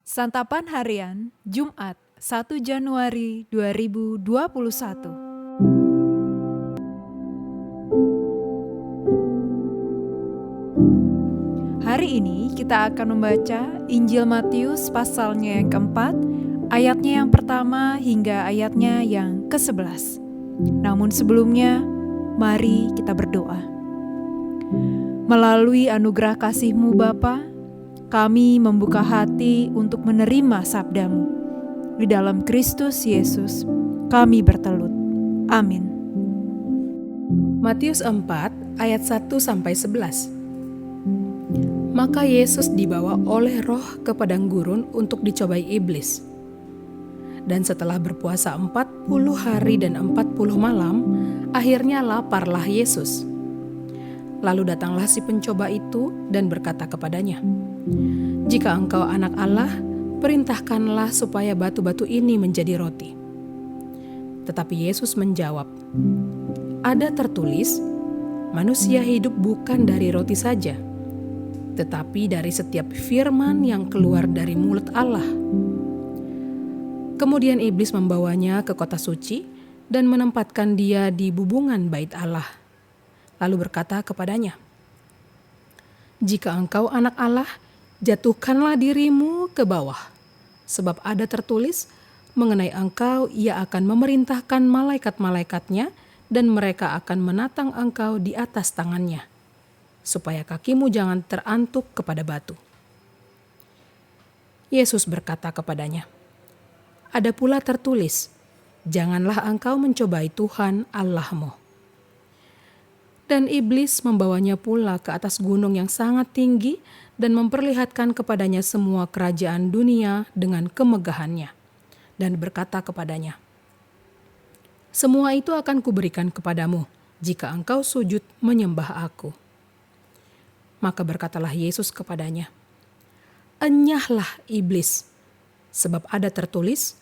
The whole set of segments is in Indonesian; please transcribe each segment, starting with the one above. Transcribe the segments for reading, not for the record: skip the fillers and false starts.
Santapan Harian Jumat 1 Januari 2021. Hari ini kita akan membaca Injil Matius pasalnya yang keempat, ayatnya yang pertama hingga ayatnya yang ke-11. Namun sebelumnya, mari kita berdoa. Melalui anugerah kasih-Mu Bapa, kami membuka hati untuk menerima sabda-Mu. Di dalam Kristus Yesus, kami bertelut. Amin. Matius 4 ayat 1-11. Maka Yesus dibawa oleh Roh ke padang gurun untuk dicobai iblis. Dan setelah berpuasa 40 hari dan 40 malam, akhirnya laparlah Yesus. Lalu datanglah si pencoba itu dan berkata kepadanya, "Jika engkau anak Allah, perintahkanlah supaya batu-batu ini menjadi roti." Tetapi Yesus menjawab, "Ada tertulis, manusia hidup bukan dari roti saja, tetapi dari setiap firman yang keluar dari mulut Allah." Kemudian iblis membawanya ke kota suci dan menempatkan dia di bubungan bait Allah. Lalu berkata kepadanya, "Jika engkau anak Allah, jatuhkanlah dirimu ke bawah. Sebab ada tertulis, mengenai engkau ia akan memerintahkan malaikat-malaikatnya dan mereka akan menatang engkau di atas tangannya, supaya kakimu jangan terantuk kepada batu." Yesus berkata kepadanya, "Ada pula tertulis, janganlah engkau mencobai Tuhan Allahmu." Dan iblis membawanya pula ke atas gunung yang sangat tinggi dan memperlihatkan kepadanya semua kerajaan dunia dengan kemegahannya. Dan berkata kepadanya, "Semua itu akan kuberikan kepadamu jika engkau sujud menyembah aku." Maka berkatalah Yesus kepadanya, "Enyahlah iblis, sebab ada tertulis,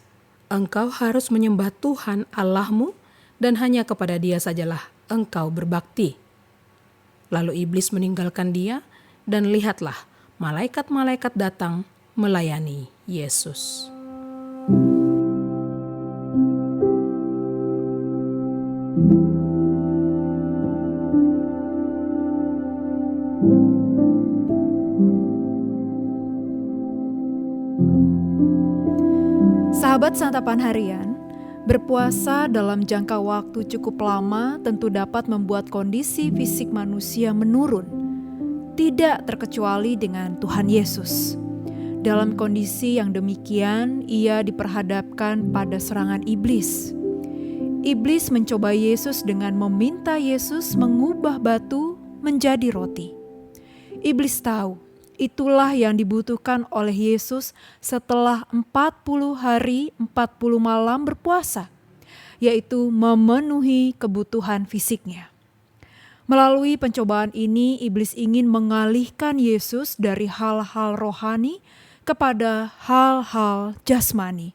engkau harus menyembah Tuhan Allahmu dan hanya kepada Dia sajalah engkau berbakti." Lalu iblis meninggalkan dia, dan lihatlah, malaikat-malaikat datang melayani Yesus. Sahabat Santapan Harian, berpuasa dalam jangka waktu cukup lama tentu dapat membuat kondisi fisik manusia menurun. Tidak terkecuali dengan Tuhan Yesus. Dalam kondisi yang demikian, ia diperhadapkan pada serangan iblis. Iblis mencoba Yesus dengan meminta Yesus mengubah batu menjadi roti. Iblis tahu itulah yang dibutuhkan oleh Yesus setelah 40 hari 40 malam berpuasa, yaitu memenuhi kebutuhan fisiknya. Melalui pencobaan ini, iblis ingin mengalihkan Yesus dari hal-hal rohani kepada hal-hal jasmani.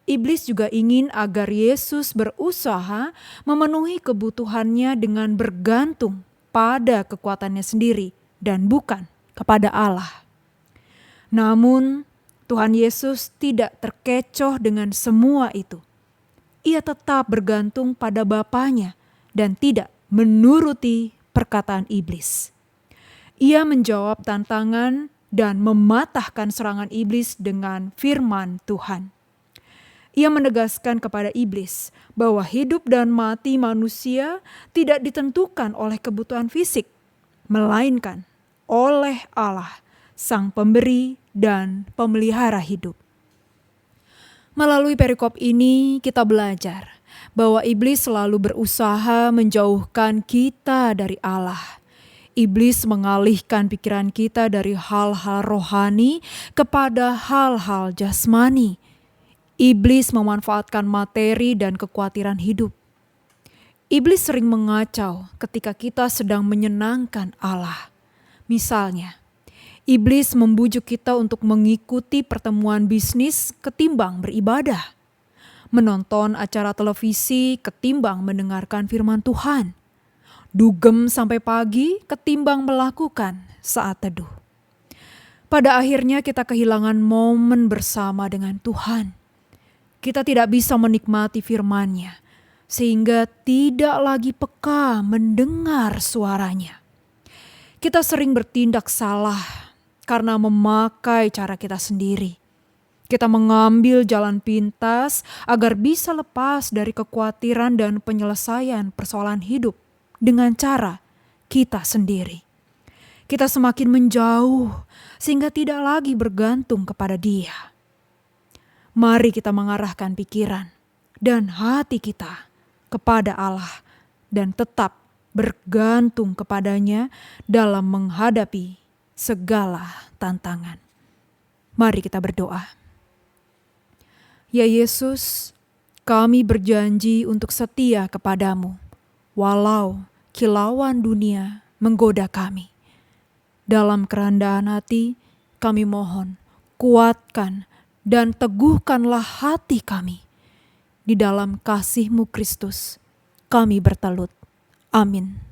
Iblis juga ingin agar Yesus berusaha memenuhi kebutuhannya dengan bergantung pada kekuatannya sendiri dan bukan kepada Allah. Namun Tuhan Yesus tidak terkecoh dengan semua itu. Ia tetap bergantung pada Bapanya dan tidak menuruti perkataan iblis. Ia menjawab tantangan dan mematahkan serangan iblis dengan firman Tuhan. Ia menegaskan kepada iblis bahwa hidup dan mati manusia tidak ditentukan oleh kebutuhan fisik, melainkan oleh Allah, Sang Pemberi dan Pemelihara hidup. Melalui perikop ini kita belajar bahwa iblis selalu berusaha menjauhkan kita dari Allah. Iblis mengalihkan pikiran kita dari hal-hal rohani kepada hal-hal jasmani. Iblis memanfaatkan materi dan kekhawatiran hidup. Iblis sering mengacau ketika kita sedang menyenangkan Allah. Misalnya, iblis membujuk kita untuk mengikuti pertemuan bisnis ketimbang beribadah, menonton acara televisi ketimbang mendengarkan firman Tuhan, dugem sampai pagi ketimbang melakukan saat teduh. Pada akhirnya kita kehilangan momen bersama dengan Tuhan. Kita tidak bisa menikmati firman-Nya, sehingga tidak lagi peka mendengar suaranya. Kita sering bertindak salah karena memakai cara kita sendiri. Kita mengambil jalan pintas agar bisa lepas dari kekhawatiran dan penyelesaian persoalan hidup dengan cara kita sendiri. Kita semakin menjauh sehingga tidak lagi bergantung kepada Dia. Mari kita mengarahkan pikiran dan hati kita kepada Allah dan tetap bergantung kepadanya dalam menghadapi segala tantangan. Mari kita berdoa. Ya Yesus, kami berjanji untuk setia kepadamu, walau kilauan dunia menggoda kami. Dalam kerendahan hati, kami mohon, kuatkan dan teguhkanlah hati kami. Di dalam kasih-Mu Kristus, kami bertelut. Amin.